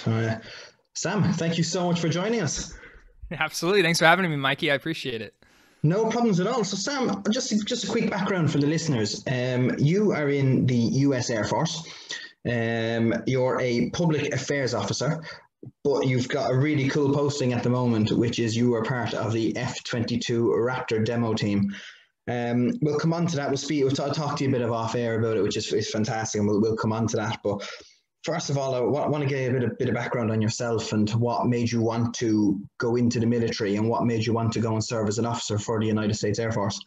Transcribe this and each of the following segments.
Uh, Sam, thank you so much for joining us. Absolutely. Thanks for having me, Mikey. I appreciate it. No problems at all. So, Sam, just a quick background for the listeners. You are in the U.S. Air Force. You're a public affairs officer, but you've got a really cool posting at the moment, which is you are part of the F22 Raptor demo team. We'll come on to that. We'll talk to you a bit of off air about it, which is fantastic, and we'll come on to that. But first of all, I want to get a bit of background on yourself and what made you want to go into the military and what made you want to go and serve as an officer for the United States Air Force.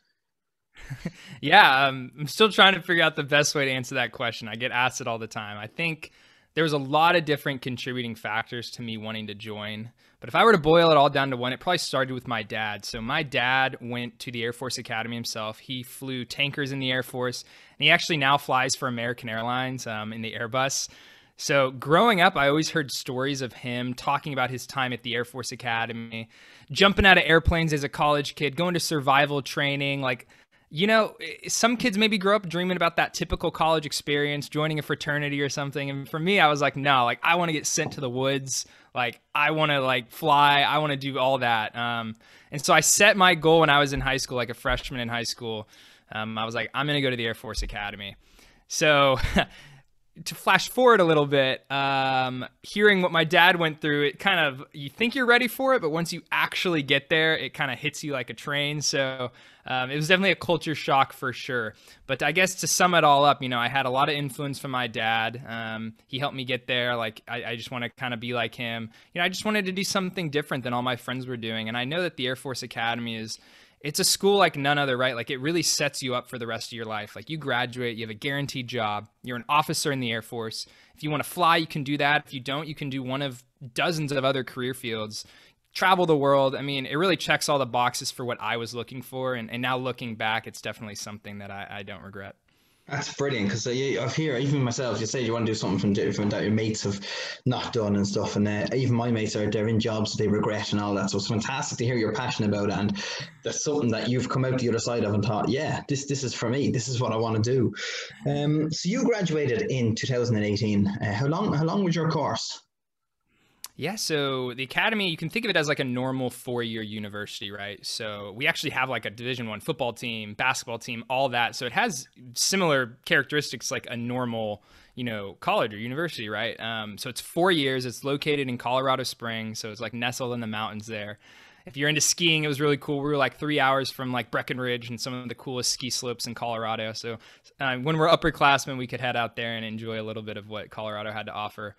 Yeah, I'm still trying to figure out the best way to answer that question. I get asked it all the time. I think there was a lot of different contributing factors to me wanting to join. But if I were to boil it all down to one, it probably started with my dad. So my dad went to the Air Force Academy himself. He flew tankers in the Air Force, and he actually now flies for American Airlines in the Airbus. So growing up, I always heard stories of him talking about his time at the Air Force Academy, jumping out of airplanes as a college kid, going to survival training. Some kids maybe grow up dreaming about that typical college experience, joining a fraternity or something. And for me, I was like, no, like I want to get sent to the woods. Like I want to like fly. I want to do all that. And so I set my goal when I was in high school, like a freshman in high school. I was like, I'm going to go to the Air Force Academy. So to flash forward a little bit, hearing what my dad went through, it kind of, you think you're ready for it, but once you actually get there, it kind of hits you like a train. So it was definitely a culture shock for sure. But I guess to sum it all up, I had a lot of influence from my dad. He helped me get there. Like, I just want to kind of be like him. I just wanted to do something different than all my friends were doing. And I know that the Air Force Academy it's a school like none other, right? Like it really sets you up for the rest of your life. Like you graduate, you have a guaranteed job. You're an officer in the Air Force. If you want to fly, you can do that. If you don't, you can do one of dozens of other career fields. Travel the world. I mean, it really checks all the boxes for what I was looking for. And now looking back, it's definitely something that I don't regret. That's brilliant because I've heard even myself. You say you want to do something from different that your mates have not done and stuff, and even my mates they're in jobs that they regret and all that. So it's fantastic to hear you're passionate about it, and that's something that you've come out the other side of and thought, yeah, this is for me. This is what I want to do. So you graduated in 2018. How long was your course? Yeah, so the academy, you can think of it as like a normal 4-year university, right? So we actually have like a Division 1 football team, basketball team, all that. So it has similar characteristics like a normal, college or university, right? So it's 4 years. It's located in Colorado Springs, so it's like nestled in the mountains there. If you're into skiing, it was really cool. We were like 3 hours from like Breckenridge and some of the coolest ski slopes in Colorado. So when we're upperclassmen, we could head out there and enjoy a little bit of what Colorado had to offer.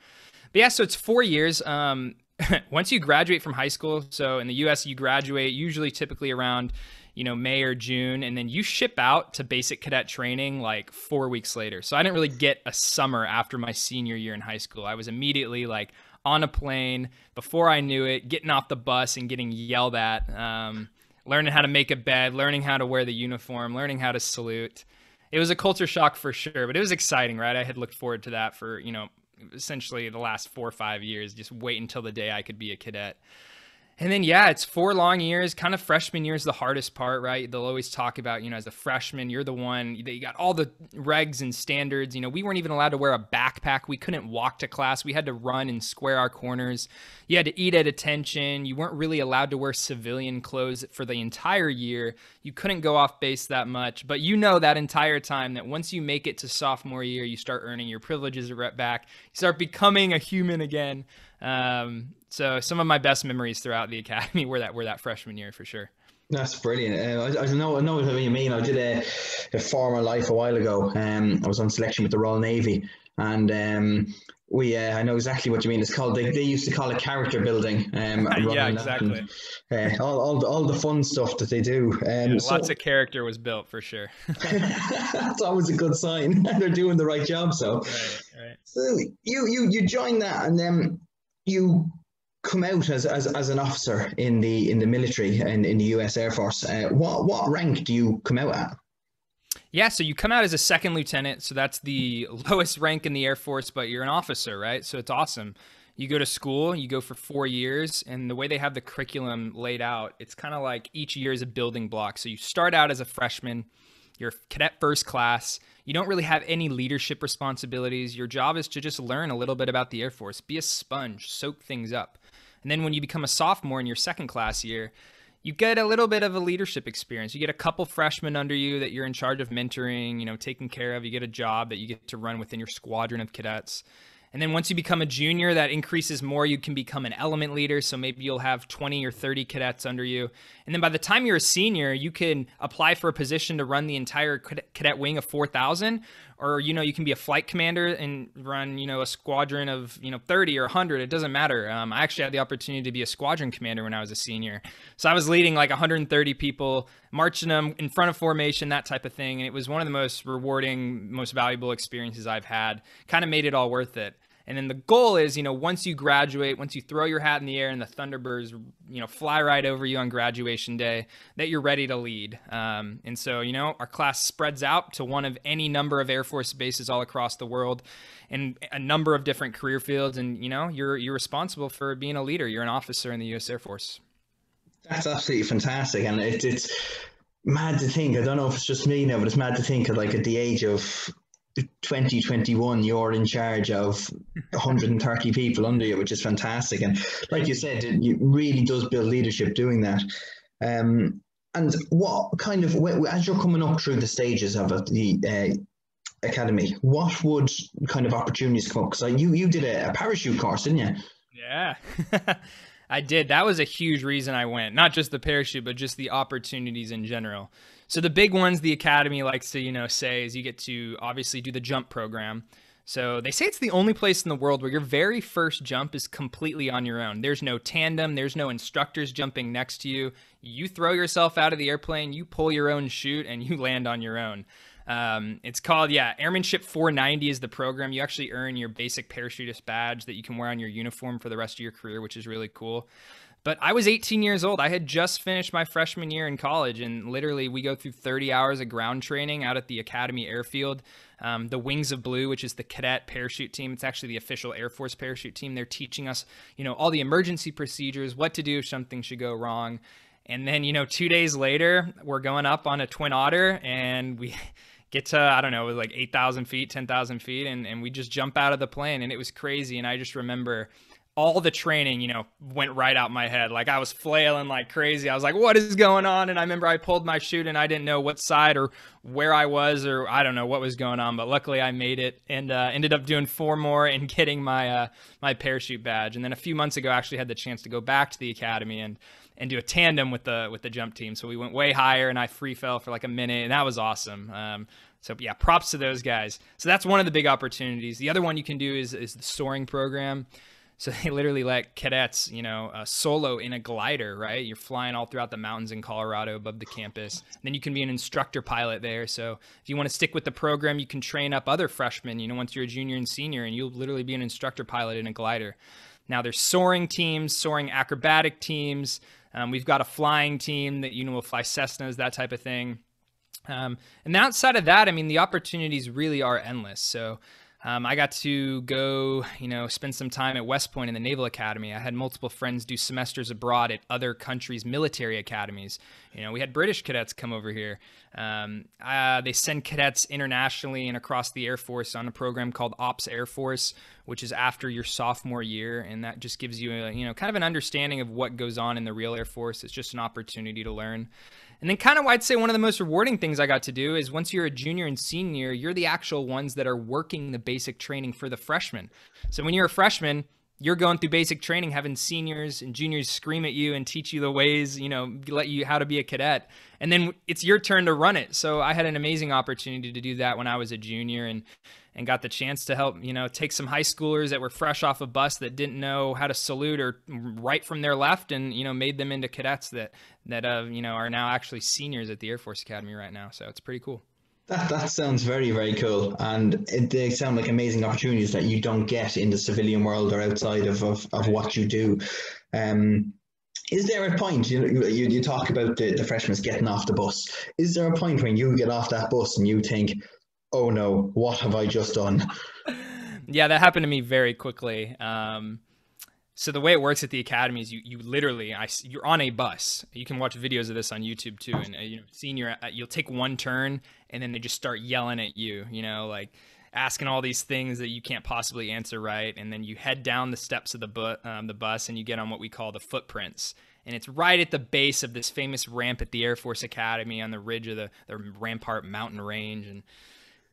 But yeah, so it's 4 years. Once you graduate from high school, so in the U.S. you graduate usually typically around, May or June, and then you ship out to basic cadet training like 4 weeks later. So I didn't really get a summer after my senior year in high school. I was immediately like on a plane before I knew it, getting off the bus and getting yelled at, learning how to make a bed, learning how to wear the uniform, learning how to salute. It was a culture shock for sure, but it was exciting, right? I had looked forward to that for, essentially the last 4 or 5 years, just wait until the day I could be a cadet. And then, yeah, it's 4 long years. Kind of freshman year is the hardest part, right? They'll always talk about, as a freshman, you're the one that you got all the regs and standards. We weren't even allowed to wear a backpack. We couldn't walk to class. We had to run and square our corners. You had to eat at attention. You weren't really allowed to wear civilian clothes for the entire year. You couldn't go off base that much. But that entire time that once you make it to sophomore year, you start earning your privileges back. You start becoming a human again. So some of my best memories throughout the academy were that freshman year for sure. That's brilliant. I know what you mean. I did a former life a while ago. I was on selection with the Royal Navy, and I know exactly what you mean. It's called they used to call it character building. Yeah, Running that exactly. and all the fun stuff that they do. Yeah, lots So of character was built for sure. that's always a good sign. They're doing the right job. Right, right. So you join that, and then you come out as an officer in the military and in the U.S. Air Force. What rank do you come out at? Yeah, so you come out as a second lieutenant, so that's the lowest rank in the Air Force, but you're an officer, right? So it's awesome. You go to school, you go for 4 years, and the way they have the curriculum laid out, it's kind of like each year is a building block. So you start out as a freshman, You're cadet first class. You don't really have any leadership responsibilities. Your job is to just learn a little bit about the Air Force, be a sponge, soak things up. And then when you become a sophomore in your second class year, you get a little bit of a leadership experience. You get a couple freshmen under you that you're in charge of mentoring, taking care of. You get a job that you get to run within your squadron of cadets. And then once you become a junior, that increases more. You can become an element leader. So maybe you'll have 20 or 30 cadets under you. And then by the time you're a senior, you can apply for a position to run the entire cadet wing of 4,000. Or, you can be a flight commander and run, a squadron of, 30 or 100. It doesn't matter. I actually had the opportunity to be a squadron commander when I was a senior. So I was leading like 130 people, marching them in front of formation, that type of thing. And it was one of the most rewarding, most valuable experiences I've had. Kind of made it all worth it. And then the goal is, once you graduate, once you throw your hat in the air and the Thunderbirds, fly right over you on graduation day, that you're ready to lead. And so, our class spreads out to one of any number of Air Force bases all across the world and a number of different career fields. And, you're responsible for being a leader. You're an officer in the U.S. Air Force. That's absolutely fantastic. And it's mad to think, I don't know if it's just me now, but it's mad to think of like at the age of 2021 you're in charge of 130 people under you, which is fantastic. And like you said, it really does build leadership doing that. And what kind of, as you're coming up through the stages of the academy, what would kind of opportunities come up? Because you did a parachute course, didn't you? Yeah. I did. That was a huge reason I went. Not just the parachute, but just the opportunities in general. So the big ones the Academy likes to, say is you get to obviously do the jump program. So they say it's the only place in the world where your very first jump is completely on your own. There's no tandem. There's no instructors jumping next to you. You throw yourself out of the airplane, you pull your own chute, and you land on your own. It's called, Airmanship 490 is the program. You actually earn your basic parachutist badge that you can wear on your uniform for the rest of your career, which is really cool. But I was 18 years old. I had just finished my freshman year in college, and literally we go through 30 hours of ground training out at the Academy Airfield. The Wings of Blue, which is the cadet parachute team. It's actually the official Air Force parachute team. They're teaching us, all the emergency procedures, what to do if something should go wrong. And then, 2 days later, we're going up on a Twin Otter, and we get to, I don't know, it was like 8,000 feet, 10,000 feet, and we just jump out of the plane, and it was crazy. And I just remember all the training, went right out my head. Like I was flailing like crazy. I was like, what is going on? And I remember I pulled my chute and I didn't know what side or where I was, or I don't know what was going on, but luckily I made it and ended up doing 4 more and getting my my parachute badge. And then a few months ago, I actually had the chance to go back to the Academy and do a tandem with the jump team. So we went way higher and I free fell for like a minute, and that was awesome. So yeah, props to those guys. So that's one of the big opportunities. The other one you can do is the soaring program. So they literally let cadets, solo in a glider, right? You're flying all throughout the mountains in Colorado above the campus. And then you can be an instructor pilot there. So if you want to stick with the program, you can train up other freshmen, once you're a junior and senior, and you'll literally be an instructor pilot in a glider. Now there's soaring teams, soaring acrobatic teams. We've got a flying team that, will fly Cessnas, that type of thing. And outside of that, the opportunities really are endless. So I got to go, spend some time at West Point in the Naval Academy. I had multiple friends do semesters abroad at other countries' military academies. We had British cadets come over here. They send cadets internationally and across the Air Force on a program called Ops Air Force, which is after your sophomore year. And that just gives you, kind of an understanding of what goes on in the real Air Force. It's just an opportunity to learn. And then kind of I'd say one of the most rewarding things I got to do is once you're a junior and senior, you're the actual ones that are working the basic training for the freshmen. So when you're a freshman, you're going through basic training, having seniors and juniors scream at you and teach you the ways, let you how to be a cadet. And then it's your turn to run it. So I had an amazing opportunity to do that when I was a junior and got the chance to help, take some high schoolers that were fresh off a bus that didn't know how to salute or right from their left and, made them into cadets that are now actually seniors at the Air Force Academy right now. So it's pretty cool. That sounds very, very cool. And they sound like amazing opportunities that you don't get in the civilian world or outside of what you do. Is there a point, you talk about the freshmen getting off the bus. Is there a point when you get off that bus and you think, oh no, what have I just done? Yeah, that happened to me very quickly. So the way it works at the academy is you literally, you're on a bus. You can watch videos of this on YouTube too. And senior, you'll take one turn and then they just start yelling at you, like asking all these things that you can't possibly answer right. And then you head down the steps of the bus and you get on what we call the footprints. And it's right at the base of this famous ramp at the Air Force Academy on the ridge of the Rampart mountain range. And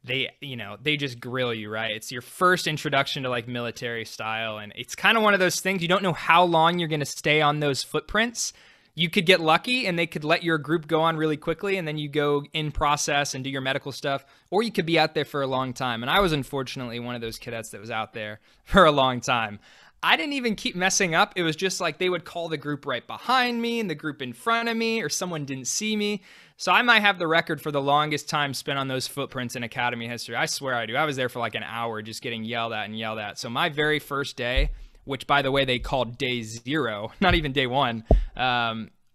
they just grill you, right? It's your first introduction to like military style. And it's kind of one of those things, you don't know how long you're going to stay on those footprints. You could get lucky and they could let your group go on really quickly and then you go in process and do your medical stuff, or you could be out there for a long time. And I was unfortunately one of those cadets that was out there for a long time. I didn't even keep messing up. It was just like they would call the group right behind me and the group in front of me, or someone didn't see me. So I might have the record for the longest time spent on those footprints in academy history. I swear I do. I was there for like an hour just getting yelled at and yelled at. So my very first day, which by the way they called day 0, not even day 1,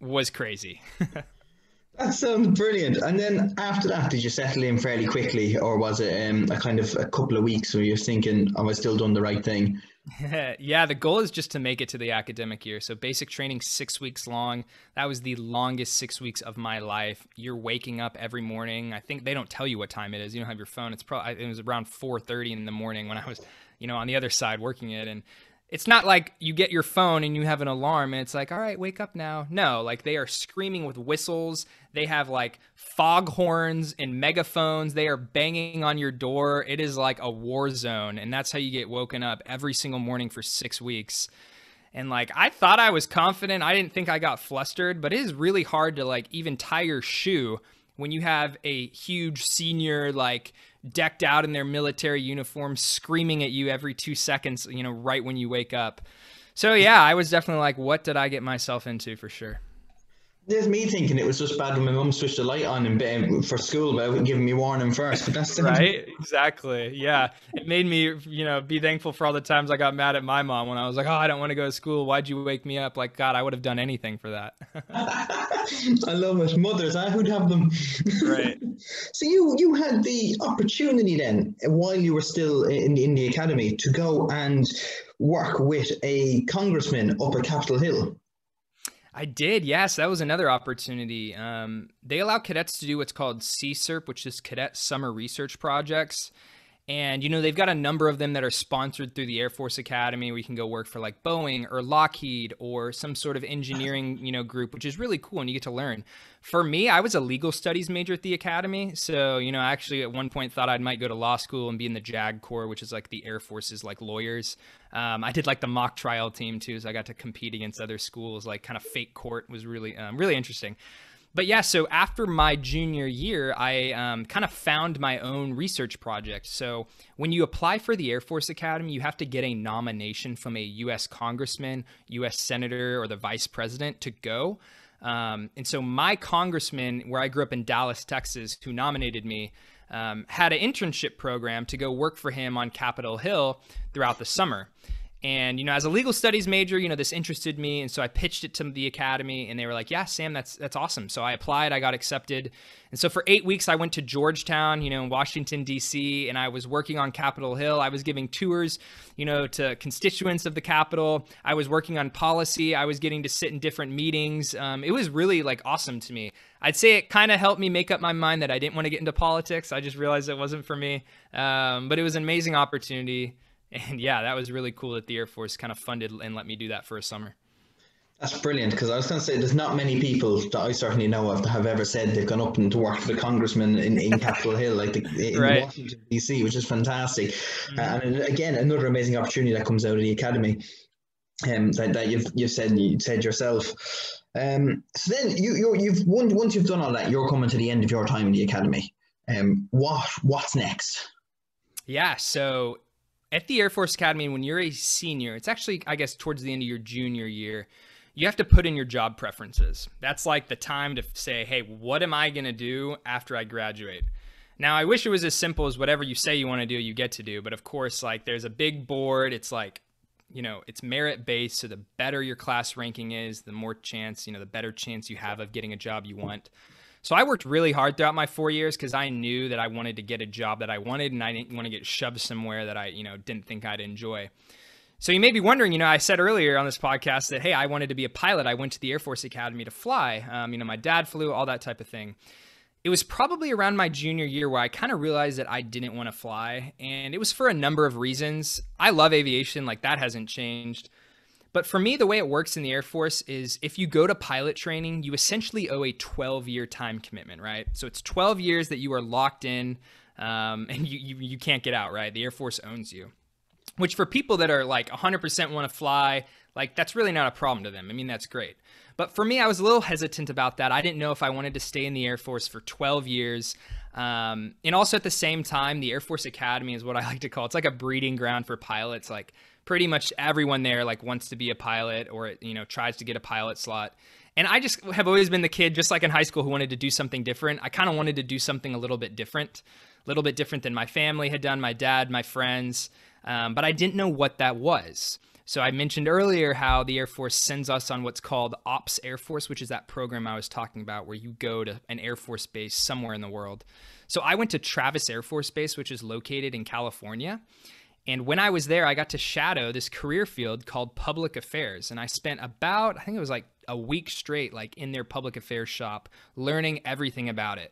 was crazy. That sounds brilliant. And then after that, did you settle in fairly quickly, or was it a kind of a couple of weeks where you're thinking, have I still done the right thing? Yeah, the goal is just to make it to the academic year. So basic training, 6 weeks long. That was the longest 6 weeks of my life. You're waking up every morning. I think they don't tell you what time it is. You don't have your phone. It was around 4:30 in the morning when I was, on the other side working it. And it's not like you get your phone and you have an alarm and it's like, all right, wake up now. No, like they are screaming with whistles. They have like foghorns and megaphones. They are banging on your door. It is like a war zone. And that's how you get woken up every single morning for 6 weeks. And like, I thought I was confident. I didn't think I got flustered, but it is really hard to like even tie your shoe when you have a huge senior, like decked out in their military uniform, screaming at you every 2 seconds, right when you wake up. So yeah, I was definitely like, what did I get myself into, for sure? There's me thinking it was just bad when my mum switched the light on in bed for school about giving me warning first. But that's right, exactly. Yeah, it made me, be thankful for all the times I got mad at my mom when I was like, oh, I don't want to go to school. Why'd you wake me up? Like, God, I would have done anything for that. I love it. Mothers, who'd have them? Right. So you had the opportunity then, while you were still in the academy, to go and work with a congressman up at Capitol Hill. I did, yes. That was another opportunity. They allow cadets to do what's called CSERP, which is Cadet Summer Research Projects. And, they've got a number of them that are sponsored through the Air Force Academy. We can go work for like Boeing or Lockheed or some sort of engineering, group, which is really cool and you get to learn. For me, I was a legal studies major at the academy. So, I actually at one point thought I might go to law school and be in the JAG Corps, which is like the Air Force's like lawyers. I did like the mock trial team too. So I got to compete against other schools, like kind of fake court. Was really, really interesting. But yeah, so after my junior year, I kind of found my own research project. So when you apply for the Air Force Academy, you have to get a nomination from a U.S. congressman, U.S. senator, or the vice president to go. And so my congressman, where I grew up in Dallas, Texas, who nominated me, had an internship program to go work for him on Capitol Hill throughout the summer. And, as a legal studies major, this interested me. And so I pitched it to the academy and they were like, yeah, Sam, that's awesome. So I applied, I got accepted. And so for 8 weeks, I went to Georgetown, in Washington, D.C., and I was working on Capitol Hill. I was giving tours, to constituents of the Capitol. I was working on policy. I was getting to sit in different meetings. It was really like awesome to me. I'd say it kind of helped me make up my mind that I didn't want to get into politics. I just realized it wasn't for me. But it was an amazing opportunity. And yeah, that was really cool that the Air Force kind of funded and let me do that for a summer. That's brilliant, because I was going to say there's not many people that I certainly know of that have ever said they've gone up and to work for the congressman in Capitol Hill, like in right. Washington, D.C., which is fantastic. Mm-hmm. And again, another amazing opportunity that comes out of the academy that you've said yourself. So then you've once you've done all that, you're coming to the end of your time in the academy. What's next? Yeah, so at the Air Force Academy, when you're a senior, it's actually, I guess, towards the end of your junior year, you have to put in your job preferences. That's like the time to say, hey, what am I going to do after I graduate? Now, I wish it was as simple as whatever you say you want to do, you get to do. But of course, like there's a big board. It's like, it's merit based. So the better your class ranking is, the more chance, the better chance you have of getting a job you want. So I worked really hard throughout my 4 years because I knew that I wanted to get a job that I wanted and I didn't want to get shoved somewhere that I, didn't think I'd enjoy. So you may be wondering, I said earlier on this podcast that, hey, I wanted to be a pilot. I went to the Air Force Academy to fly. My dad flew, all that type of thing. It was probably around my junior year where I kind of realized that I didn't want to fly. And it was for a number of reasons. I love aviation, like that hasn't changed. But for me, the way it works in the Air Force is if you go to pilot training, you essentially owe a 12-year time commitment, right? So it's 12 years that you are locked in and you can't get out, right? The Air Force owns you. Which for people that are like 100% want to fly, like that's really not a problem to them. I mean, that's great. But for me, I was a little hesitant about that. I didn't know if I wanted to stay in the Air Force for 12 years. And also at the same time, the Air Force Academy is what I like to call, it's like a breeding ground for pilots. Like pretty much everyone there like wants to be a pilot or, tries to get a pilot slot. And I just have always been the kid, just like in high school, who wanted to do something different. I kind of wanted to do something a little bit different than my family had done, my dad, my friends. But I didn't know what that was. So I mentioned earlier how the Air Force sends us on what's called Ops Air Force, which is that program I was talking about where you go to an Air Force base somewhere in the world. So I went to Travis Air Force Base, which is located in California. And when I was there, I got to shadow this career field called public affairs. And I spent about, I think it was like a week straight, like in their public affairs shop, learning everything about it.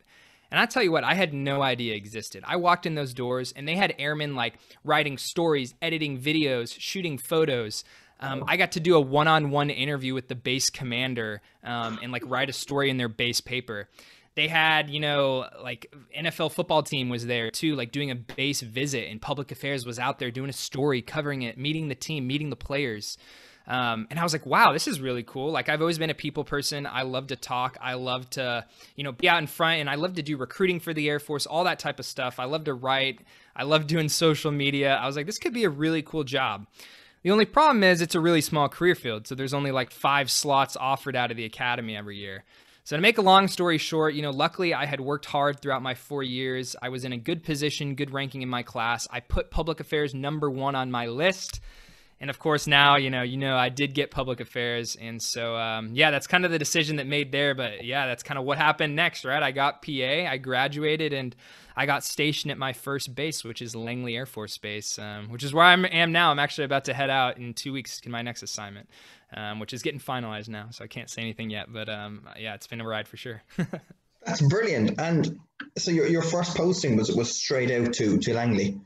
And I tell you what, I had no idea existed. I walked in those doors and they had airmen like writing stories, editing videos, shooting photos. I got to do a one-on-one interview with the base commander and like write a story in their base paper. They had, like NFL football team was there too, like doing a base visit, and public affairs was out there doing a story, covering it, meeting the team, meeting the players. And I was like, wow, this is really cool. Like I've always been a people person. I love to talk. I love to, be out in front, and I love to do recruiting for the Air Force, all that type of stuff. I love to write. I love doing social media. I was like, this could be a really cool job. The only problem is it's a really small career field. So there's only like 5 slots offered out of the academy every year. So to make a long story short, luckily I had worked hard throughout my 4 years. I was in a good position, good ranking in my class. I put public affairs #1 on my list. And of course now, I did get public affairs. And so, that's kind of the decision that made there. But yeah, that's kind of what happened next, right? I got PA, I graduated, and I got stationed at my first base, which is Langley Air Force Base, which is where I am now. I'm actually about to head out in 2 weeks to my next assignment, which is getting finalized now. So I can't say anything yet, but it's been a ride for sure. That's brilliant. And so your first posting was straight out to Langley.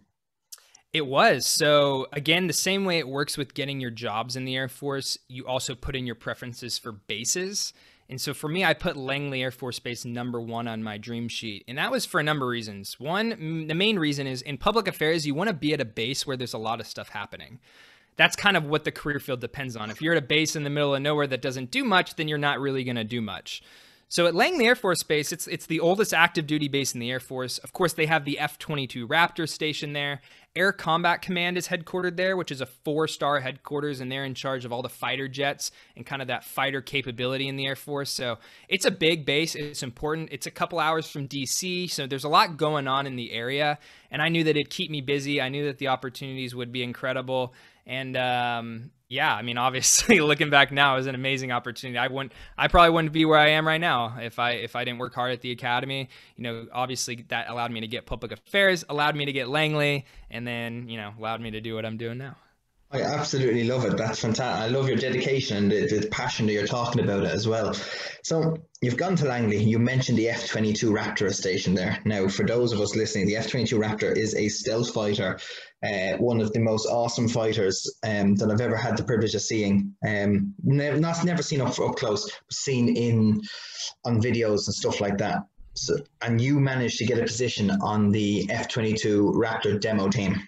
It was. So again, the same way it works with getting your jobs in the Air Force, you also put in your preferences for bases. And so for me, I put Langley Air Force Base #1 on my dream sheet. And that was for a number of reasons. One, the main reason is in public affairs, you want to be at a base where there's a lot of stuff happening. That's kind of what the career field depends on. If you're at a base in the middle of nowhere that doesn't do much, then you're not really going to do much. So at Langley Air Force Base, it's the oldest active duty base in the Air Force. Of course, they have the F22 Raptor station there. Air Combat Command is headquartered there, which is a 4-star headquarters, and they're in charge of all the fighter jets and kind of that fighter capability in the Air Force. So it's a big base. It's important. It's a couple hours from DC, so there's a lot going on in the area, and I knew that it'd keep me busy. I knew that the opportunities would be incredible. And obviously looking back now, it was an amazing opportunity. I probably wouldn't be where I am right now if I didn't work hard at the academy. Obviously that allowed me to get public affairs, allowed me to get Langley, and then, allowed me to do what I'm doing now. I absolutely love it. That's fantastic. I love your dedication and the passion that you're talking about it as well. So you've gone to Langley. You mentioned the F22 Raptor station there. Now, for those of us listening, the F22 Raptor is a stealth fighter, one of the most awesome fighters that I've ever had the privilege of seeing. Never seen up close, seen on videos and stuff like that. So, and you managed to get a position on the F22 Raptor demo team.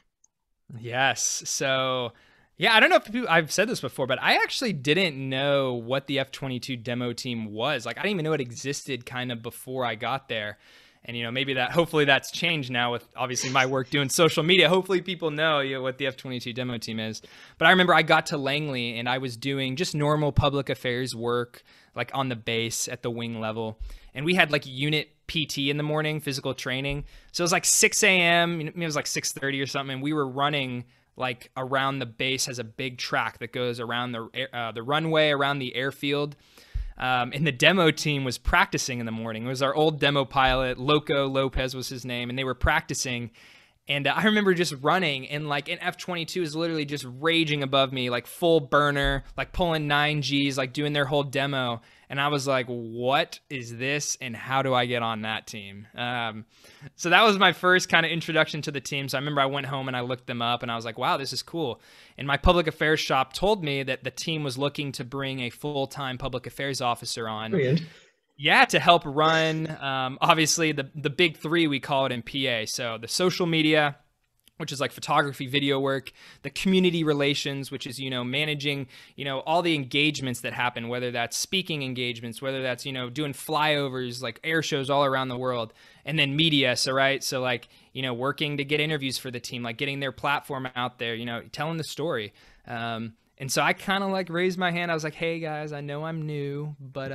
Yes. So, yeah, I don't know if I've said this before, but I actually didn't know what the F22 demo team was. Like, I didn't even know it existed kind of before I got there. And, maybe hopefully that's changed now with obviously my work doing social media. Hopefully people know, what the F22 demo team is. But I remember I got to Langley and I was doing just normal public affairs work, like on the base at the wing level. And we had like unit PT in the morning, physical training. So it was like 6 a.m. It was like 6:30 or something. And we were running like around the base, has a big track that goes around the runway, around the airfield. And the demo team was practicing in the morning. It was our old demo pilot, Loco Lopez was his name, and they were practicing. And I remember just running, and like an F22 is literally just raging above me, like full burner, like pulling 9Gs, like doing their whole demo. And I was like, what is this? And how do I get on that team? So that was my first kind of introduction to the team. So I remember I went home and I looked them up and I was like, wow, this is cool. And my public affairs shop told me that the team was looking to bring a full-time public affairs officer on. Brilliant. Yeah, to help run, obviously, the big three, we call it in PA. So the social media, which is like photography, video work, the community relations, which is, managing, all the engagements that happen, whether that's speaking engagements, whether that's, doing flyovers, like air shows all around the world, and then media. So, right. So like, working to get interviews for the team, like getting their platform out there, telling the story. And so I kind of like raised my hand. I was like, hey guys, I know I'm new, but,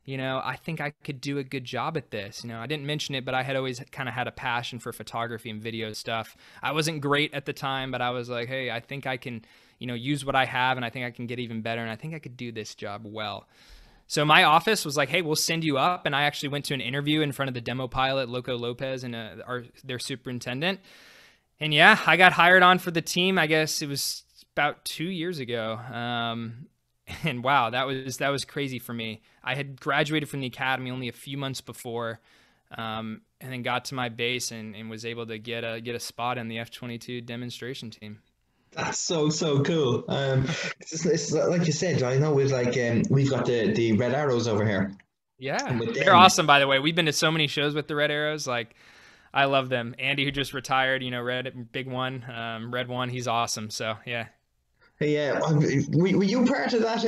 I think I could do a good job at this. I didn't mention it, but I had always kind of had a passion for photography and video stuff. I wasn't great at the time, but I was like, hey, I think I can, use what I have, and I think I can get even better, and I think I could do this job well. So my office was like, hey, we'll send you up. And I actually went to an interview in front of the demo pilot, Loco Lopez, and their superintendent. And yeah, I got hired on for the team. I guess it was about 2 years ago. And wow, that was crazy for me. I had graduated from the academy only a few months before, and then got to my base and was able to get a spot in the F22 demonstration team. That's so cool. It's like you said. I know we've got the Red Arrows over here. Yeah, they're awesome. By the way, we've been to so many shows with the Red Arrows. Like, I love them. Andy, who just retired, Red Big One, Red One, he's awesome. So yeah. Yeah, were you part of that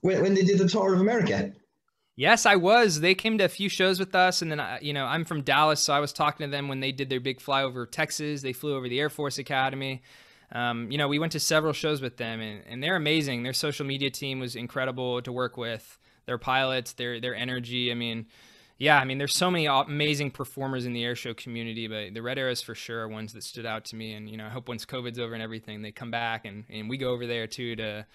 when they did the tour of America? Yes, I was. They came to a few shows with us, and then I'm from Dallas, so I was talking to them when they did their big flyover Texas. They flew over the Air Force Academy. We went to several shows with them, and they're amazing. Their social media team was incredible to work with. Their pilots, their energy. There's so many amazing performers in the airshow community, but the Red Arrows for sure are ones that stood out to me. And, I hope once COVID's over and everything, they come back and we go over there too to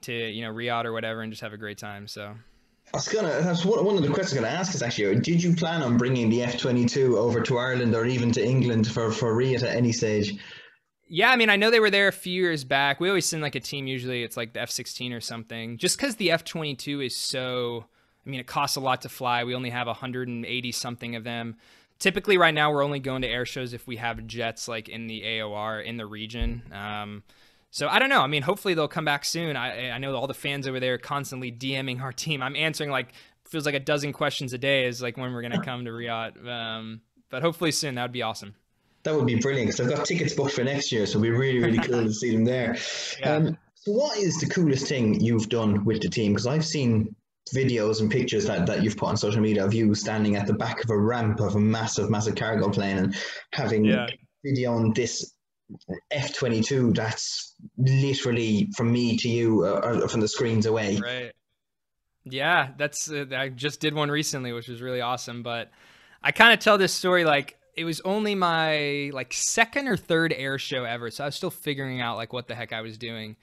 re-out or whatever and just have a great time. So that's one of the questions I was going to ask is actually, did you plan on bringing the F22 over to Ireland or even to England for RIAT at any stage? Yeah, I know they were there a few years back. We always send like a team. Usually it's like the F-16 or something, just because the F-22 is so... it costs a lot to fly. We only have 180 something of them. Typically right now we're only going to air shows if we have jets like in the AOR in the region. So I don't know. Hopefully they'll come back soon. I know all the fans over there are constantly DMing our team. I'm answering feels like a dozen questions a day is like when we're going to come to RIAT. But hopefully soon. That would be awesome. That would be brilliant because I've got tickets booked for next year. So it'll be really, really cool to see them there. Yeah. So what is the coolest thing you've done with the team? Because I've seen videos and pictures that you've put on social media of you standing at the back of a ramp of a massive cargo plane and having video on this F-22 that's literally from me to you or from the screens away. Right. Yeah, that's I just did one recently, which was really awesome. But I kind of tell this story like it was only my second or third air show ever, so I was still figuring out what the heck I was doing.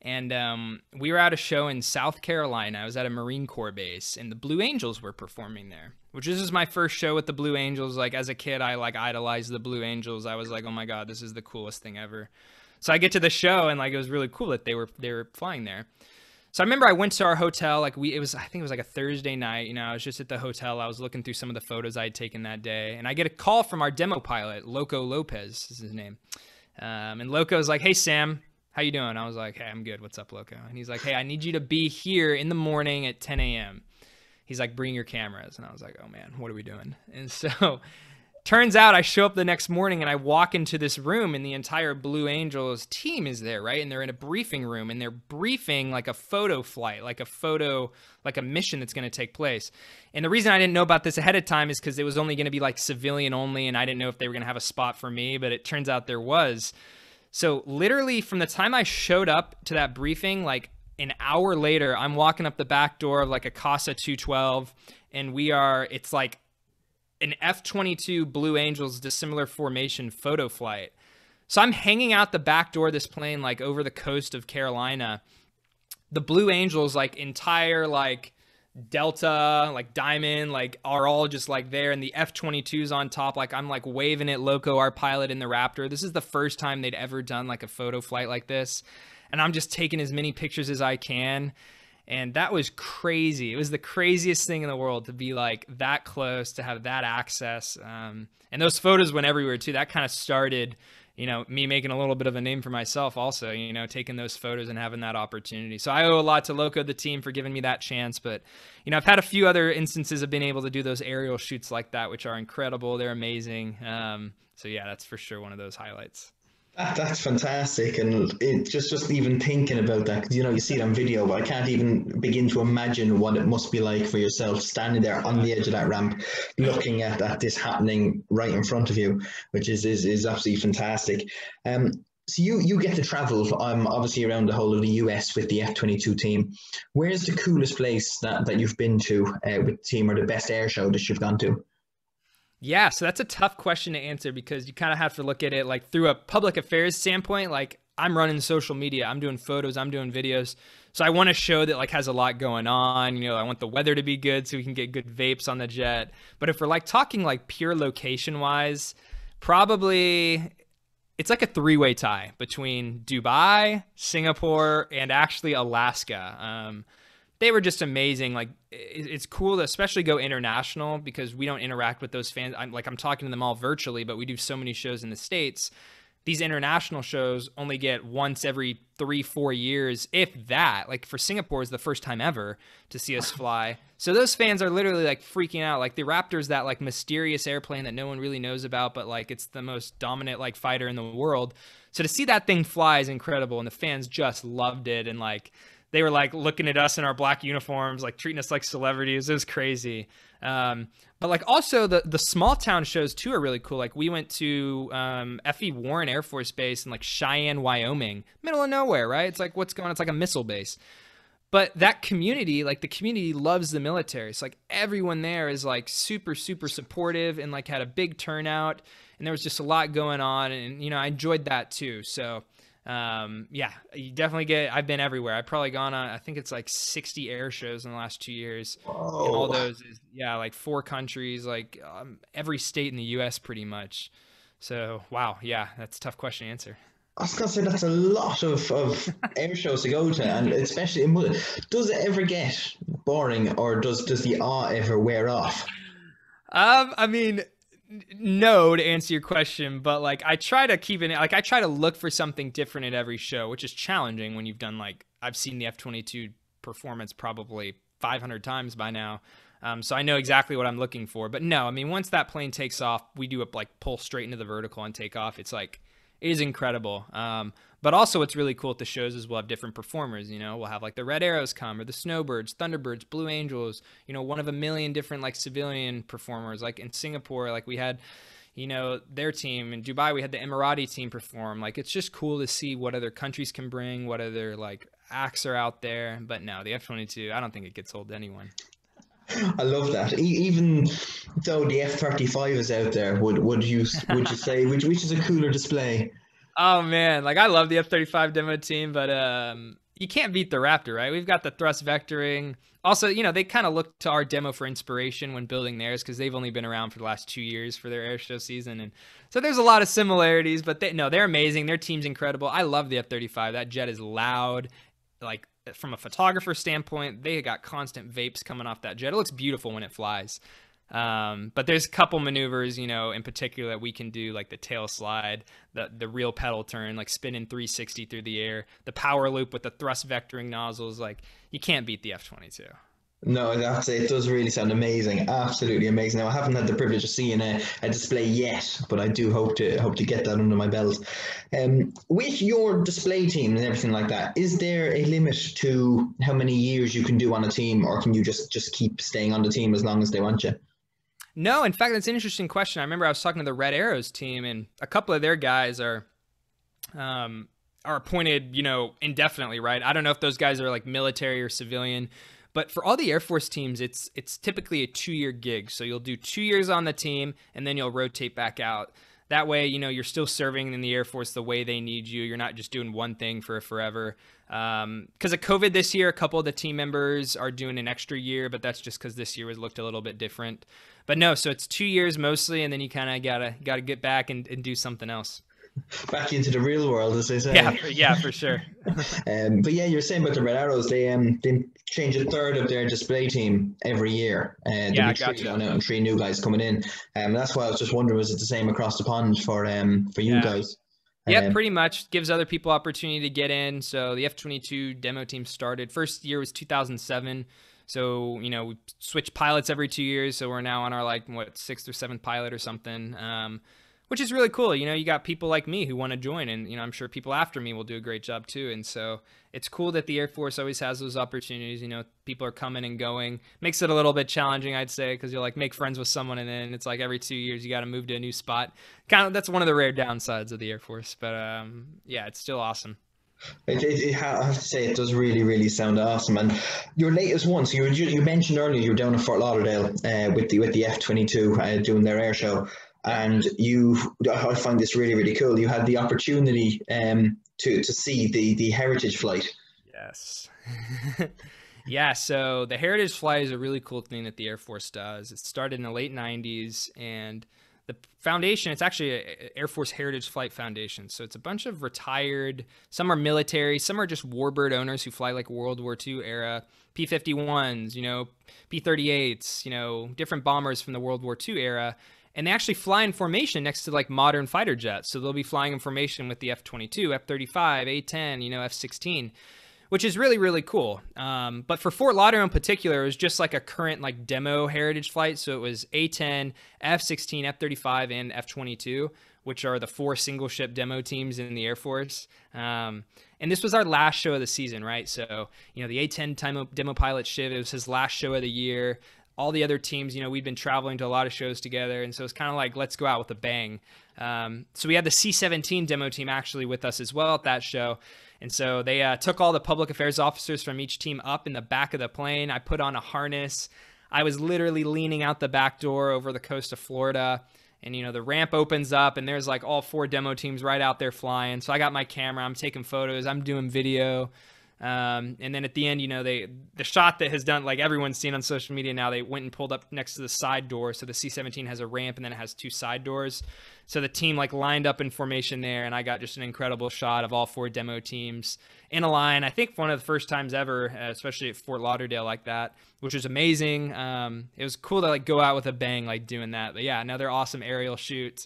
And we were at a show in South Carolina. I was at a Marine Corps base, and the Blue Angels were performing there, which this is my first show with the Blue Angels. As a kid, I idolized the Blue Angels. I was like, oh my God, this is the coolest thing ever. So I get to the show, and it was really cool that they were flying there. So I remember I went to our hotel. I think it was a Thursday night. I was just at the hotel. I was looking through some of the photos I had taken that day, and I get a call from our demo pilot, Loco Lopez is his name. And Loco's like, hey, Sam. How you doing? I was like, hey, I'm good. What's up, Loco? And he's like, hey, I need you to be here in the morning at 10 a.m. He's like, bring your cameras. And I was like, oh man, what are we doing? And so turns out I show up the next morning and I walk into this room and the entire Blue Angels team is there, right? And they're in a briefing room and they're briefing a photo flight, a mission that's going to take place. And the reason I didn't know about this ahead of time is because it was only going to be civilian only, and I didn't know if they were going to have a spot for me, but it turns out there was. So literally from the time I showed up to that briefing, an hour later, I'm walking up the back door of a Casa 212, and it's an F-22 Blue Angels dissimilar formation photo flight. So I'm hanging out the back door of this plane, over the coast of Carolina. The Blue Angels, entire, Delta, like Diamond, like are all just like there, and the F22's on top. Like I'm like waving at Loco, our pilot in the Raptor. This is the first time they'd ever done like a photo flight like this, and I'm just taking as many pictures as I can. And that was crazy. It was the craziest thing in the world to be like that close, to have that access. And those photos went everywhere too. That kind of started, me making a little bit of a name for myself also, taking those photos and having that opportunity. So I owe a lot to Loco, the team, for giving me that chance. But, I've had a few other instances of being able to do those aerial shoots like that, which are incredible. They're amazing. So yeah, that's for sure one of those highlights. That's fantastic, and it just even thinking about that, because you see it on video, but I can't even begin to imagine what it must be like for yourself standing there on the edge of that ramp, looking at this happening right in front of you, which is absolutely fantastic. So you get to travel, obviously around the whole of the US with the F22 team. Where's the coolest place that you've been to with the team, or the best air show that you've gone to? Yeah, so that's a tough question to answer, because you kind of have to look at it like through a public affairs standpoint. Like I'm running social media, I'm doing photos, I'm doing videos. So I want a show that like has a lot going on. I want the weather to be good so we can get good vapes on the jet. But if we're like talking like pure location wise, probably it's like a three-way tie between Dubai, Singapore, and actually Alaska. They were just amazing. Like it's cool to especially go international, because we don't interact with those fans. I'm talking to them all virtually, but we do so many shows in the States. These international shows only get once every 3-4 years, if that. Like for Singapore is the first time ever to see us fly. So those fans are literally like freaking out. Like the Raptor's that like mysterious airplane that no one really knows about, but like it's the most dominant like fighter in the world. So to see that thing fly is incredible, and the fans just loved it. And like they were like looking at us in our black uniforms, like treating us like celebrities. It was crazy. But like also the small town shows too are really cool. Like we went to F.E. Warren Air Force Base in like Cheyenne, Wyoming, middle of nowhere, right? It's like, what's going on? It's like a missile base. But that community, like the community loves the military. So like everyone there is like super, super supportive, and like had a big turnout, and there was just a lot going on. And, I enjoyed that too. So yeah, you definitely I've been everywhere. I've probably gone on, I think it's like 60 air shows in the last 2 years. Whoa. And all those is, like 4 countries, like every state in the US pretty much. So, wow. Yeah, that's a tough question to answer. I was going to say that's a lot of air shows to go to, and especially does it ever get boring, or does the awe ever wear off? I mean, no, to answer your question, but like I try to keep it, like I try to look for something different at every show, which is challenging when you've done like, I've seen the F22 performance probably 500 times by now. So I know exactly what I'm looking for. But no, I mean, once that plane takes off, we do it like pull straight into the vertical and take off. It's like, it is incredible. But also what's really cool at the shows is we'll have different performers. We'll have like the Red Arrows come, or the Snowbirds, Thunderbirds, Blue Angels, one of a million different like civilian performers. Like in Singapore, like we had, their team. In Dubai, we had the Emirati team perform. Like it's just cool to see what other countries can bring, what other like acts are out there. But no, the F-22, I don't think it gets old to anyone. I love that. Even though the F-35 is out there, would you say which is a cooler display? Oh man, like I love the F-35 demo team, but you can't beat the Raptor, right? We've got the thrust vectoring. Also, they kind of look to our demo for inspiration when building theirs, because they've only been around for the last 2 years for their air show season, and so there's a lot of similarities. But they're amazing. Their team's incredible. I love the F-35. That jet is loud. Like from a photographer standpoint, they got constant vapes coming off that jet. It looks beautiful when it flies. But there's a couple maneuvers, in particular that we can do, like the tail slide, the real pedal turn, like spinning 360 through the air, the power loop with the thrust vectoring nozzles. Like you can't beat the F-22. No, that's it. It does really sound amazing. Absolutely amazing. Now, I haven't had the privilege of seeing a display yet, but I do hope to get that under my belt. With your display team and everything like that, is there a limit to how many years you can do on a team, or can you just keep staying on the team as long as they want you? No, in fact, that's an interesting question. I remember I was talking to the Red Arrows team, and a couple of their guys are appointed, indefinitely, right? I don't know if those guys are like military or civilian. But for all the Air Force teams, it's typically a 2-year gig. So you'll do 2 years on the team, and then you'll rotate back out. That way, you're still serving in the Air Force the way they need you. You're not just doing one thing for forever. Because of COVID this year, a couple of the team members are doing an extra year, but that's just because this year was looked a little bit different. But no, so it's 2 years mostly, and then you kind of gotta get back and do something else. Back into the real world, as they say. Yeah, for sure. But yeah, you're saying about the Red Arrows, they change a third of their display team every year. Yeah, three gotcha. going out and 3 new guys coming in. That's why I was just wondering, was it the same across the pond for you guys? Yeah, pretty much. Gives other people opportunity to get in. So the F22 demo team started. First year was 2007. So, we switch pilots every 2 years. So we're now on our 6th or 7th pilot or something. Which is really cool. You got people like me who want to join, and I'm sure people after me will do a great job too. And so it's cool that the Air Force always has those opportunities. People are coming and going. Makes it a little bit challenging, I'd say, because you'll make friends with someone, and then it's every 2 years you got to move to a new spot. That's one of the rare downsides of the Air Force, but yeah, it's still awesome. I have to say, it does really, really sound awesome. And your latest one, so you mentioned earlier you were down in Fort Lauderdale with the F22 doing their air show. And I find this really, really cool. You had the opportunity to see the heritage flight. Yes. Yeah, so the heritage flight is a really cool thing that the Air Force does. It started in the late 90s, and the foundation, it's actually an Air Force Heritage Flight Foundation. So it's a bunch of retired, some are military, some are just warbird owners who fly World War II era P-51s, P-38s, different bombers from the World War II era. And they actually fly in formation next to modern fighter jets. So they'll be flying in formation with the F-22, F-35, A-10, F-16, which is really, really cool. But for Fort Lauderdale in particular, it was just a current demo heritage flight. So it was A-10, F-16, F-35, and F-22, which are the 4 single ship demo teams in the Air Force. And this was our last show of the season, right? So, the A-10 demo pilot ship, it was his last show of the year. All the other teams, we'd been traveling to a lot of shows together. And so it's kind of let's go out with a bang. So we had the C-17 demo team actually with us as well at that show. And so they took all the public affairs officers from each team up in the back of the plane. I put on a harness. I was literally leaning out the back door over the coast of Florida. And, the ramp opens up and there's all 4 demo teams right out there flying. So I got my camera. I'm taking photos. I'm doing video. And then at the end, the shot that has done, everyone's seen on social media now, they went and pulled up next to the side door. So the C-17 has a ramp and then it has 2 side doors. So the team lined up in formation there, and I got just an incredible shot of all 4 demo teams in a line. I think one of the first times ever, especially at Fort Lauderdale like that, which was amazing. It was cool to go out with a bang, doing that. But yeah, another awesome aerial shoot.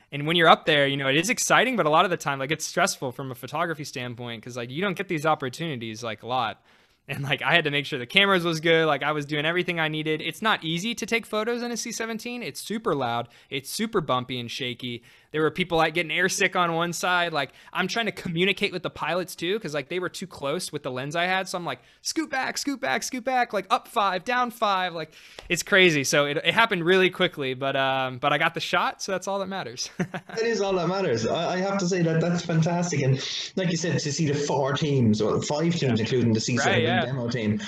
And when you're up there, it is exciting, but a lot of the time, it's stressful from a photography standpoint because, you don't get these opportunities, a lot. And, I had to make sure the cameras was good. I was doing everything I needed. It's not easy to take photos in a C-17. It's super loud. It's super bumpy and shaky. There were people, getting airsick on one side. I'm trying to communicate with the pilots, too, because, they were too close with the lens I had. So I'm scoot back, scoot back, scoot back, up 5, down 5. It's crazy. So it happened really quickly, but I got the shot, so that's all that matters. That is all that matters. I have to say that's fantastic. And like you said, to see the 4 teams, or 5 teams, including the C-17 demo team,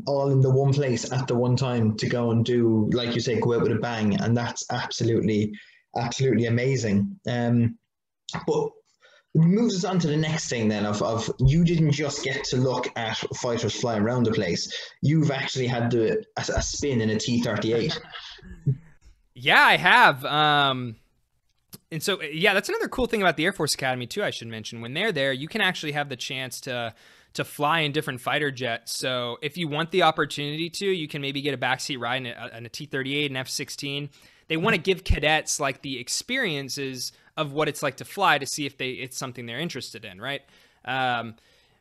all in the one place at the one time to go and do, like you say, go out with a bang. And that's absolutely amazing. But it moves us on to the next thing then of you didn't just get to look at fighters flying around the place. You've actually had a spin in a T-38. Yeah, I have. And so, yeah, that's another cool thing about the Air Force Academy too, I should mention. When they're there, you can actually have the chance to fly in different fighter jets. So if you want the opportunity to, you can maybe get a backseat ride in a T-38 and F-16. They want to give cadets the experiences of what it's like to fly to see if it's something they're interested in, right?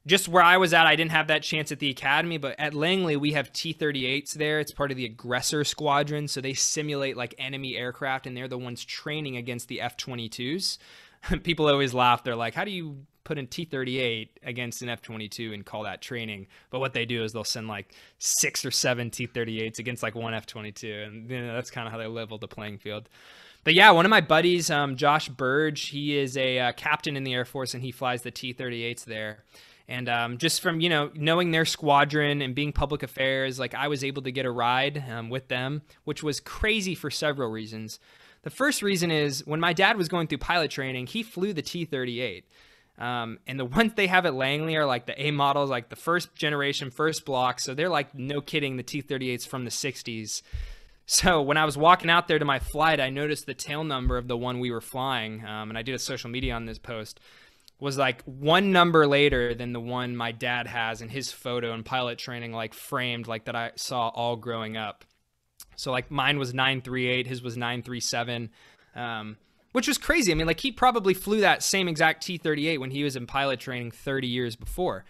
Just where I was at, I didn't have that chance at the academy, but at Langley, we have T-38s there. It's part of the aggressor squadron, so they simulate enemy aircraft, and they're the ones training against the F-22s. People always laugh. They're like, how do you put in T-38 against an F-22 and call that training? But what they do is they'll send 6 or 7 T-38s against one F-22, and that's kind of how they level the playing field. But yeah, one of my buddies, Josh Burge, he is a captain in the Air Force, and he flies the T-38s there. And just from, knowing their squadron and being public affairs, I was able to get a ride with them, which was crazy for several reasons. The first reason is when my dad was going through pilot training, he flew the T-38. And the ones they have at Langley are like the A models, like the first generation, first block. So they're like, no kidding, the T-38s from the 60s. So when I was walking out there to my flight, I noticed the tail number of the one we were flying. And I did a social media on this post, was like one number later than the one my dad has in his photo in pilot training, like framed, like that I saw all growing up. So like mine was 938, his was 937, which was crazy. I mean, like he probably flew that same exact T-38 when he was in pilot training 30 years before.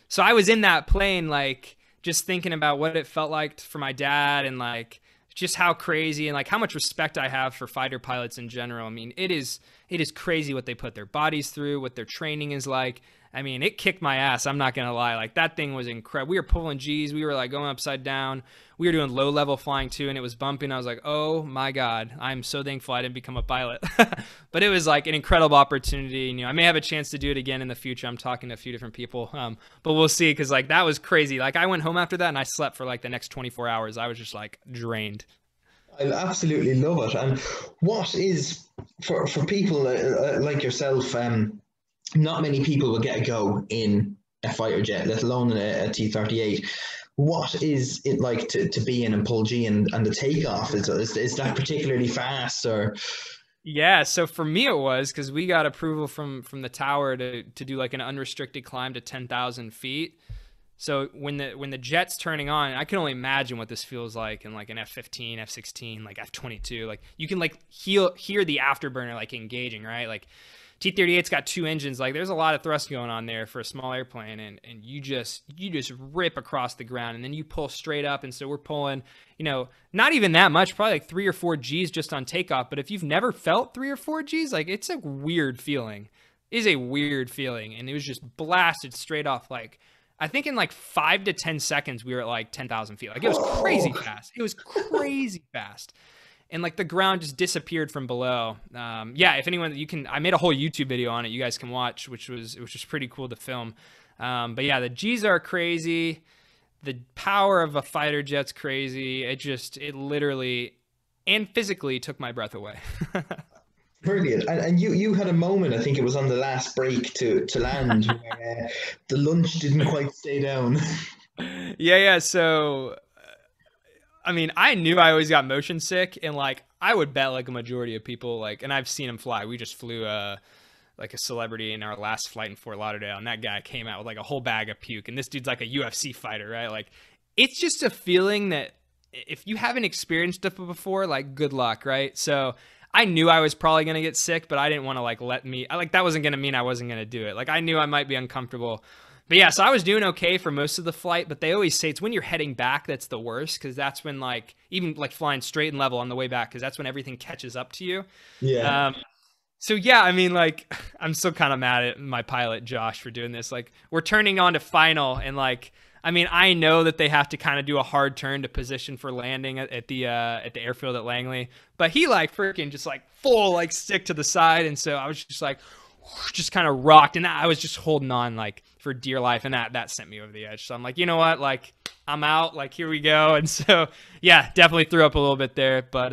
So I was in that plane, like just thinking about what it felt like for my dad and like just how crazy and like how much respect I have for fighter pilots in general. I mean, it is crazy what they put their bodies through, what their training is like. I mean, it kicked my ass. I'm not going to lie. Like that thing was incredible. We were pulling G's. We were like going upside down. We were doing low level flying too. And it was bumping. I was like, oh my God, I'm so thankful I didn't become a pilot, but it was like an incredible opportunity. You know, I may have a chance to do it again in the future. I'm talking to a few different people, but we'll see. Cause like that was crazy. Like I went home after that and I slept for like the next 24 hours. I was just like drained. I absolutely love it. And what is for people like yourself, not many people will get a go in a fighter jet, let alone a T-38. What is it like to be in and pull G and the takeoff? Is that particularly fast or? Yeah, so for me it was because we got approval from the tower to do like an unrestricted climb to 10,000 feet. So when the jet's turning on, I can only imagine what this feels like in like an F-15, F-16, like F-22. Like you can like hear the afterburner like engaging, right? Like T-38's got two engines. Like there's a lot of thrust going on there for a small airplane, and you just rip across the ground, and then you pull straight up. And so we're pulling, you know, not even that much, probably like 3 or 4 G's just on takeoff. But if you've never felt 3 or 4 G's, like it's a weird feeling. It is a weird feeling, and it was just blasted straight off. Like I think in like 5 to 10 seconds we were at like 10,000 feet. Like it was crazy fast. It was crazy fast. And like the ground just disappeared from below. Yeah, if anyone, I made a whole YouTube video on it. You guys can watch, which was pretty cool to film. But yeah, the G's are crazy. The power of a fighter jet's crazy. It literally and physically took my breath away. Brilliant. And you had a moment, I think it was on the last break to land, where the lunch didn't quite stay down. Yeah. So I mean, I knew I always got motion sick, and like I would bet like a majority of people like, and I've seen him fly. We just flew like a celebrity in our last flight in Fort Lauderdale, and that guy came out with like a whole bag of puke, and this dude's like a UFC fighter, right? Like it's just a feeling that if you haven't experienced it before, like good luck, right? So I knew I was probably going to get sick, but I didn't want to like that wasn't going to mean I wasn't going to do it. Like I knew I might be uncomfortable. But yeah, so I was doing okay for most of the flight, but they always say it's when you're heading back that's the worst, because that's when like even like flying straight and level on the way back, because that's when everything catches up to you. Yeah. So yeah, I mean, like I'm still kind of mad at my pilot Josh for doing this. Like we're turning on to final, and like I mean, I know that they have to kind of do a hard turn to position for landing at the airfield at Langley, but he like freaking just like full like stick to the side, and so I was just like just kind of rocked, and I was just holding on like for dear life, and that sent me over the edge. So I'm like, you know what, like I'm out, like here we go. And so yeah, definitely threw up a little bit there, but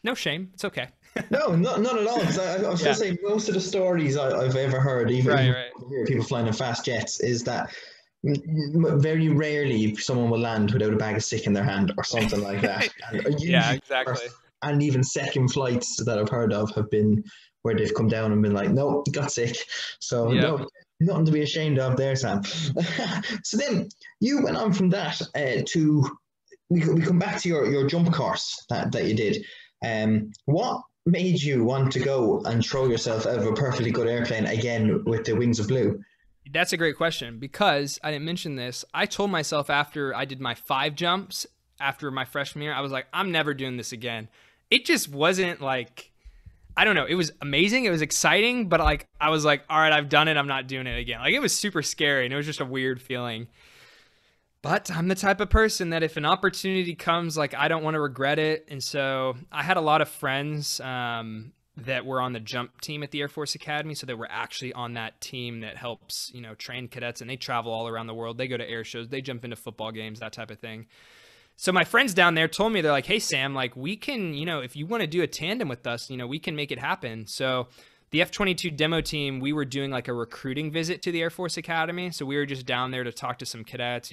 no shame, it's okay. No, not at all. I was just saying, most of the stories I've ever heard, even hear people flying in fast jets, is that very rarely someone will land without a bag of stick in their hand or something like that. And yeah, exactly. And even second flights that I've heard of have been where they've come down and been like, no, got sick. So no, nothing to be ashamed of there, Sam. So then you went on from that we come back to your jump course that you did. What made you want to go and throw yourself out of a perfectly good airplane again with the wings of blue? That's a great question, because I didn't mention this. I told myself after I did my 5 jumps after my freshman year, I was like, I'm never doing this again. It just wasn't like, I don't know. It was amazing. It was exciting, but like, I was like, all right, I've done it. I'm not doing it again. Like it was super scary, and it was just a weird feeling. But I'm the type of person that if an opportunity comes, like I don't want to regret it. And so I had a lot of friends that were on the jump team at the Air Force Academy. So they were actually on that team that helps, train cadets, and they travel all around the world. They go to air shows, they jump into football games, that type of thing. So my friends down there told me, they're like, hey, Sam, like we can, if you want to do a tandem with us, we can make it happen. So the F22 demo team, we were doing like a recruiting visit to the Air Force Academy. So we were just down there to talk to some cadets,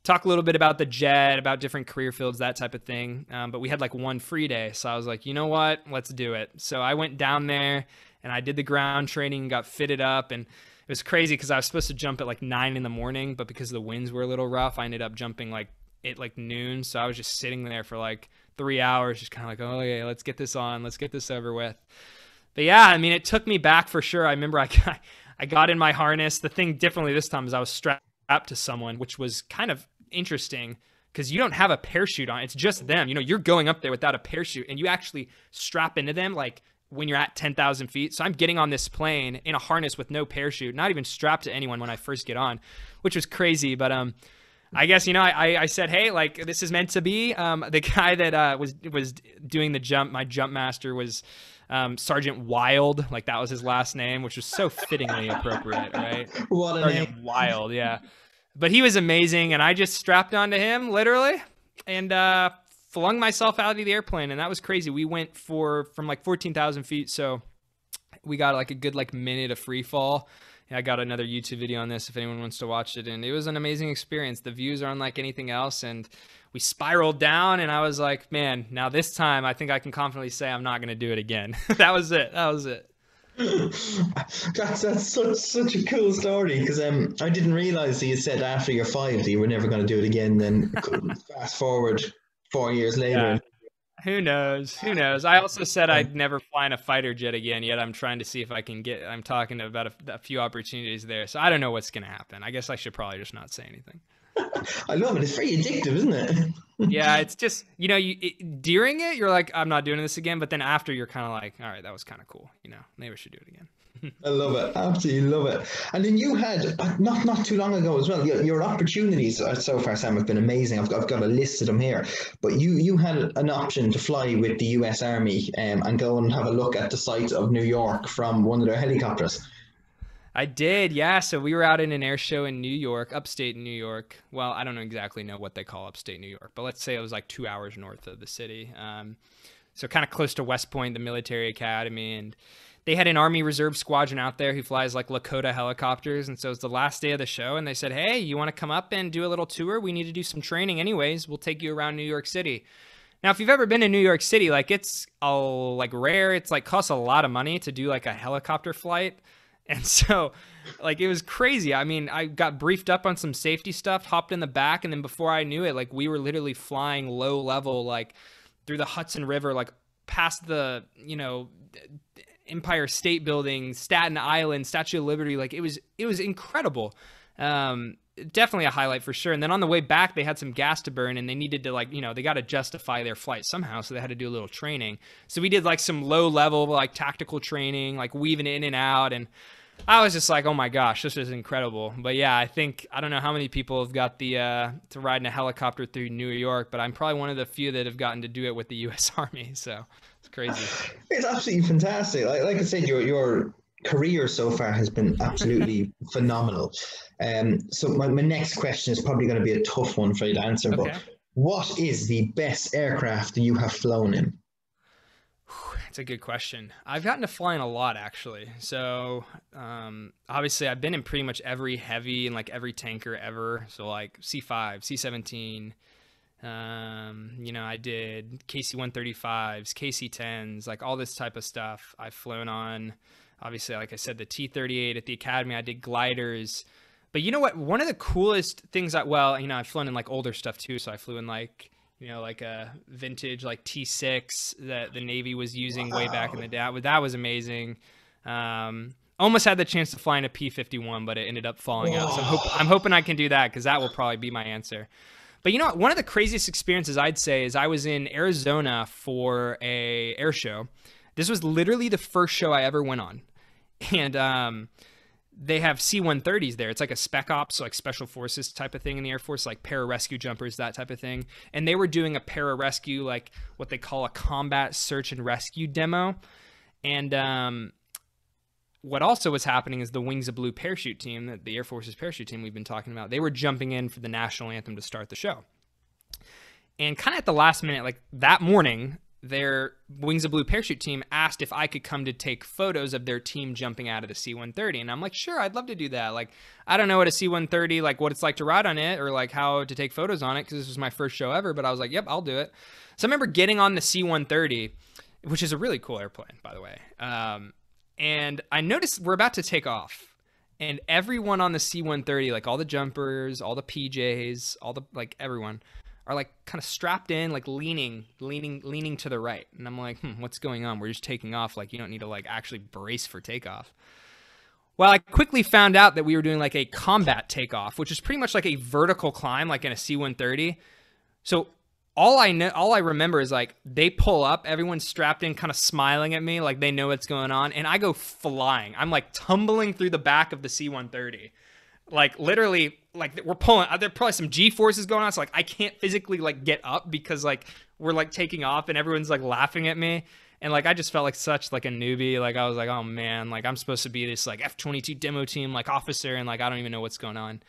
talk a little bit about the jet, about different career fields, that type of thing. But we had like one free day. So I was like, you know what, let's do it. So I went down there and I did the ground training, got fitted up, and it was crazy because I was supposed to jump at like 9 in the morning, but because the winds were a little rough, I ended up jumping like at like noon. So I was just sitting there for like 3 hours, just kind of like, oh yeah, let's get this on, let's get this over with. But yeah, I mean, it took me back for sure. I remember I got in my harness. The thing differently this time is I was strapped to someone, which was kind of interesting because you don't have a parachute on. It's just them. You're going up there without a parachute, and you actually strap into them like when you're at 10,000 feet. So I'm getting on this plane in a harness with no parachute, not even strapped to anyone when I first get on, which was crazy. But I guess, I said, hey, like this is meant to be. The guy that was doing the jump, my jump master was Sergeant Wild. Like that was his last name, which was so fittingly appropriate, right? What a Sergeant name. Wild, yeah. But he was amazing, and I just strapped onto him, literally, and flung myself out of the airplane, and that was crazy. We went from like 14,000 feet, so we got like a good like minute of free fall. I got another YouTube video on this if anyone wants to watch it, and it was an amazing experience. The views are unlike anything else, and we spiraled down, and I was like, man, now this time I think I can confidently say I'm not going to do it again. That was it. That's such a cool story, because I didn't realize that you said after you're 5 that you were never going to do it again. Then fast forward 4 years later. Yeah. Who knows? I also said I'd never fly in a fighter jet again, yet I'm trying to see if I can I'm talking about a few opportunities there. So I don't know what's going to happen. I guess I should probably just not say anything. I love it. It's very addictive, isn't it? Yeah, it's just, during it, you're like, I'm not doing this again. But then after, you're kind of like, all right, that was kind of cool. Maybe I should do it again. I love it. Absolutely love it. And then you had, not too long ago as well, your opportunities so far, Sam, have been amazing. I've got a list of them here. But you had an option to fly with the US Army and go and have a look at the site of New York from one of their helicopters. I did, yeah. So we were out in an air show in New York, upstate New York. Well, I don't exactly know what they call upstate New York, but let's say it was like 2 hours north of the city. So kind of close to West Point, the military academy. And they had an Army Reserve squadron out there who flies like Lakota helicopters. And so it's the last day of the show, and they said, hey, you want to come up and do a little tour? We need to do some training anyways. We'll take you around New York City. Now, if you've ever been to New York City, like it's rare. It's like costs a lot of money to do like a helicopter flight. And so, like, it was crazy. I mean, I got briefed up on some safety stuff, hopped in the back, and then before I knew it, like, we were literally flying low level, like, through the Hudson River, like, past the, Empire State Building, Staten Island, Statue of Liberty. Like, it was incredible. Definitely a highlight for sure. And then on the way back, they had some gas to burn, and they needed to, like, they got to justify their flight somehow, so they had to do a little training. So we did, like, some low level, like, tactical training, like, weaving in and out, and I was just like, oh my gosh, this is incredible. But yeah, I don't know how many people have got the to ride in a helicopter through New York, but I'm probably one of the few that have gotten to do it with the U.S. Army. So it's crazy. It's absolutely fantastic. Like I said, your career so far has been absolutely phenomenal. So my next question is probably going to be a tough one for you to answer. Okay. But what is the best aircraft that you have flown in? That's a good question. I've gotten to fly in a lot, actually. So obviously I've been in pretty much every heavy and like every tanker ever. So like C5, C-17, I did KC-135s, KC-10s, like all this type of stuff. I've flown on, obviously, like I said, the T-38 at the Academy. I did gliders. But you know what? One of the coolest things I've flown in like older stuff too. So I flew in like a vintage like T6 that the Navy was using way back in the day. That was amazing. Almost had the chance to fly in a P-51, but it ended up falling out. So I'm hoping I can do that, because that will probably be my answer. But you know what? One of the craziest experiences I'd say is I was in Arizona for a air show. This was literally the first show I ever went on. And they have C-130s there. It's like a spec ops, like special forces type of thing in the Air Force, like pararescue jumpers, that type of thing. And they were doing a pararescue, like what they call a combat search and rescue demo. And what also was happening is the Wings of Blue parachute team, the Air Force's parachute team we've been talking about, they were jumping in for the national anthem to start the show. And kind of at the last minute, like that morning, their Wings of Blue parachute team asked if I could come to take photos of their team jumping out of the C-130. And I'm like, sure, I'd love to do that. Like, I don't know what a C-130, like what it's like to ride on it or like how to take photos on it, because this was my first show ever. But I was like, yep, I'll do it. So I remember getting on the C-130, which is a really cool airplane, by the way. And I noticed we're about to take off. And everyone on the C-130, like all the jumpers, all the PJs, all the, like everyone, are like kind of strapped in, like leaning to the right. And I'm like, what's going on? We're just taking off. Like, you don't need to like actually brace for takeoff. Well, I quickly found out that we were doing like a combat takeoff, which is pretty much like a vertical climb, like in a C-130. So all I remember is like they pull up, everyone's strapped in, kind of smiling at me, like they know what's going on. And I go flying. I'm like tumbling through the back of the C-130. Like literally, like we're pulling, there's probably some G-forces going on. So like I can't physically like get up because like we're like taking off and everyone's like laughing at me. And like I just felt like such like a newbie. Like I was like, oh man, like I'm supposed to be this like F22 demo team like officer, and like I don't even know what's going on.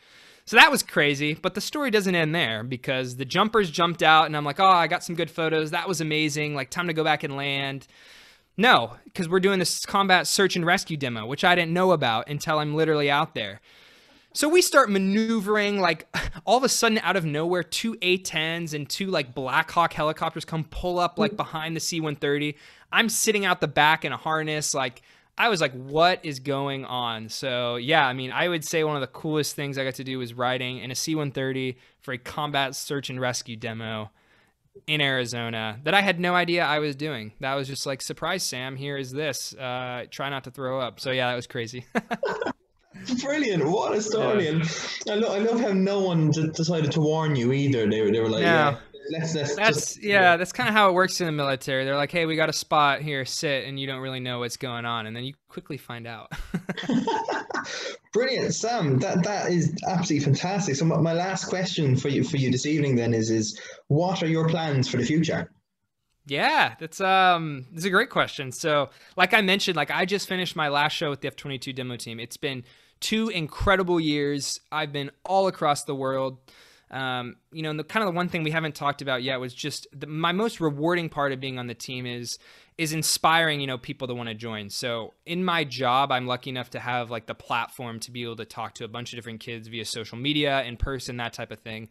So that was crazy, but the story doesn't end there, because the jumpers jumped out and I'm like, oh, I got some good photos. That was amazing. Like time to go back and land. No, because we're doing this combat search and rescue demo, which I didn't know about until I'm literally out there. So we start maneuvering, like all of a sudden out of nowhere, 2 A-10s and 2 like Black Hawk helicopters come pull up like behind the C-130. I'm sitting out the back in a harness. Like I was like, what is going on? So yeah, I mean, I would say one of the coolest things I got to do was riding in a C-130 for a combat search and rescue demo in Arizona that I had no idea I was doing. That was just like, surprise, Sam, here is this. Try not to throw up. So yeah, that was crazy. Brilliant! What a story! Yeah. And I love how no one decided to warn you either. They were like, no. yeah, that's kind of how it works in the military. They're like, hey, we got a spot here, sit, and you don't really know what's going on, and then you quickly find out. Brilliant, Sam. That is absolutely fantastic. So my last question for you this evening then is what are your plans for the future? Yeah, that's a great question. So like I mentioned, like I just finished my last show with the F22 demo team. It's been 2 incredible years. I've been all across the world. And the kind of the one thing we haven't talked about yet was just my most rewarding part of being on the team is inspiring, people to want to join. So in my job, I'm lucky enough to have like the platform to be able to talk to a bunch of different kids via social media, in person, that type of thing.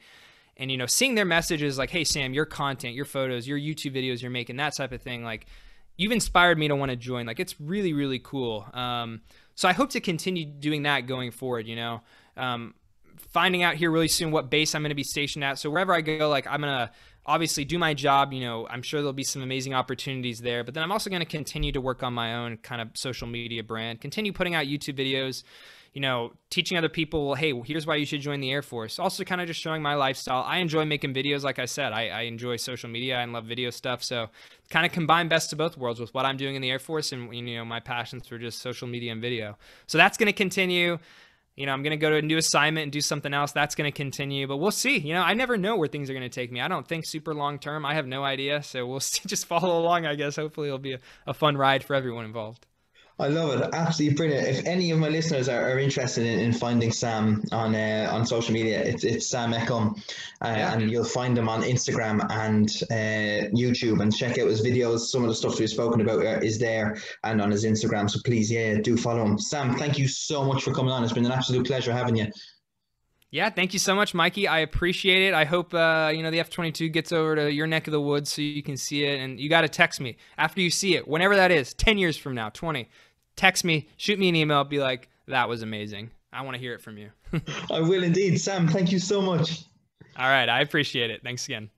And, seeing their messages like, hey, Sam, your content, your photos, your YouTube videos you're making, that type of thing, like you've inspired me to want to join. Like it's really, really cool. So I hope to continue doing that going forward, finding out here really soon what base I'm going to be stationed at. So wherever I go, like I'm going to obviously do my job. I'm sure there'll be some amazing opportunities there, but then I'm also going to continue to work on my own kind of social media brand, continue putting out YouTube videos, teaching other people, hey, here's why you should join the Air Force. Also kind of just showing my lifestyle. I enjoy making videos. Like I said, I enjoy social media and love video stuff. So kind of combine best of both worlds with what I'm doing in the Air Force and, my passions for just social media and video. So that's going to continue. I'm going to go to a new assignment and do something else. That's going to continue, but we'll see. I never know where things are going to take me. I don't think super long term. I have no idea. So we'll see. Just follow along, I guess. Hopefully it'll be a fun ride for everyone involved. I love it. Absolutely brilliant. If any of my listeners are interested in finding Sam on social media, it's Sam Eckholm, and you'll find him on Instagram and YouTube, and check out his videos. Some of the stuff we've spoken about is there and on his Instagram. So please, do follow him. Sam, thank you so much for coming on. It's been an absolute pleasure having you. Yeah, thank you so much, Mikey. I appreciate it. I hope, the F-22 gets over to your neck of the woods so you can see it. And you got to text me after you see it, whenever that is, 10 years from now, 20. Text me, shoot me an email, be like, that was amazing. I want to hear it from you. I will indeed. Sam, thank you so much. All right, I appreciate it. Thanks again.